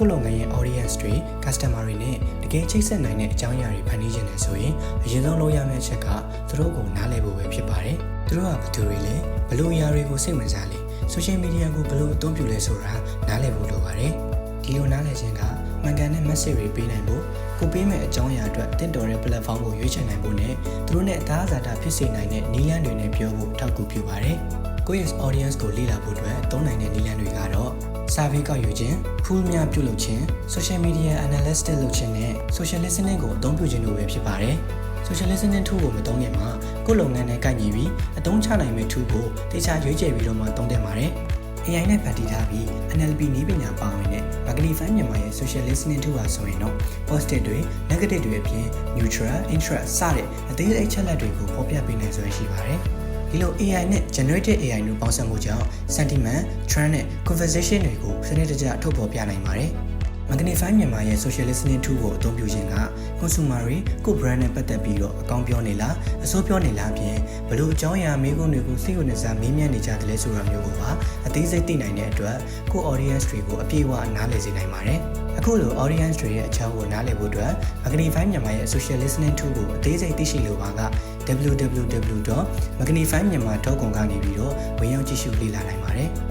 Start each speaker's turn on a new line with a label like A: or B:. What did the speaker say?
A: ခုလုံငယ်ရဲ့ audience တွေ customer တွေနဲ့တကယ်ချိတ်ဆက်နိုင်တဲ့အကြောင်းအရာတွေဖန်တီးခြင်းနဲ့ဆိုရင်အရင်ဆုံးလုပ်ရမယ့်အချက်ကသူတို့ကိုနားလည်ဖို့ပဲဖြစ်ပါတယ်။သူတို့ကဘယ်သူတွေလဲဘယ်လိုအရာတွေကိုစိတ်ဝင်စားလဲ social media ကိုဘယ်လိုအသုံးပြုလဲဆိုတာနားလည်ဖို့လိုပါတယ်။ဒီလိုနားလည်ခြင်းကမှန်ကန်တဲ့ message တွေပေးနိုင်ဖို့ကိုပေးမဲ့အကြောင်းအရာအတွက်တင့်တော်တဲ့ platform ကိုရွေးချယ်နိုင်ဖို့နဲ့သူတို့နဲ့အသားအစာဖြစ်စေနိုင်တဲ့နည်းလမ်းတွေနဲ့ပြောဖို့ထောက်ကူပြုပါတယ်။ကိုယ့်ရဲ့ audience ကိုလေ့လာဖို့အတွက်သုံးနိုင်တဲ့နည်းလမ်းတွေကတော့ survey ကောက်ယူခြင်း pool များပြုလုပ်ခြင်း social media analysis လုပ်ခြင်းနဲ့ social listening ကိုအသုံးပြုခြင်းတို့ပဲဖြစ်ပါတယ်။ social listening tool ကိုမသုံးခင်မှာကိုယ့်လုပ်ငန်းနဲ့ကိုက်ညီပြီးအသုံးချနိုင်မယ့် tool ကိုတေချာရွေးချယ်ပြီးတော့မှသုံးသင့်ပါတယ်။ AI နဲ့ဖန်တီးထားပြီး NLP နည်းပညာပါဝင်တဲ့ Magnify မြန်မာရဲ့ social listening tool ပါဆိုရင်တော့ positive တွေ negative တွေအပြင် neutral, interest စတဲ့အသေးစိတ်ချက်လက်တွေကိုဖော်ပြပေးနိုင်စွမ်းရှိပါတယ်။ဒီလို AI နဲ့ generative AI တို့ပေါင်းစပ်မှုကြောင့် sentiment, trend နဲ့ conversation တွေကိုစနစ်တကျထုတ်ဖော်ပြနိုင်ပါတယ်။ Magnify မြန်မာရဲ့ social listening tool ကိုအသုံးပြုခြင်းက consumer တွေကို brand နဲ့ပတ်သက်ပြီးတော့အကောင်းပြောနေလားအဆိုးပြောနေလားအပြင်ဘလို့အကြောင်းအရာမေးခွန်းတွေကိုစိတ်ဝင်စားမေးမြန်းနေကြတယ်လဲဆိုတာမျိုးကိုပါအသေးစိတ်သိနိုင်တဲ့အတွက်ကို audience တွေကိုအပြည့်အဝနားလည်စေနိုင်ပါတယ်။အခုလို audience တွေရဲ့အကြောင်းကိုနားလည်ဖို့အတွက် Magnify မြန်မာရဲ့ social listening tool ကိုအသေးစိတ်သိရှိလိုပါက www.magnifymyanmar.com ကနေပြီးတော့ဝင်ရောက်ကြည့်ရှုလေ့လာနိုင်ပါတယ်။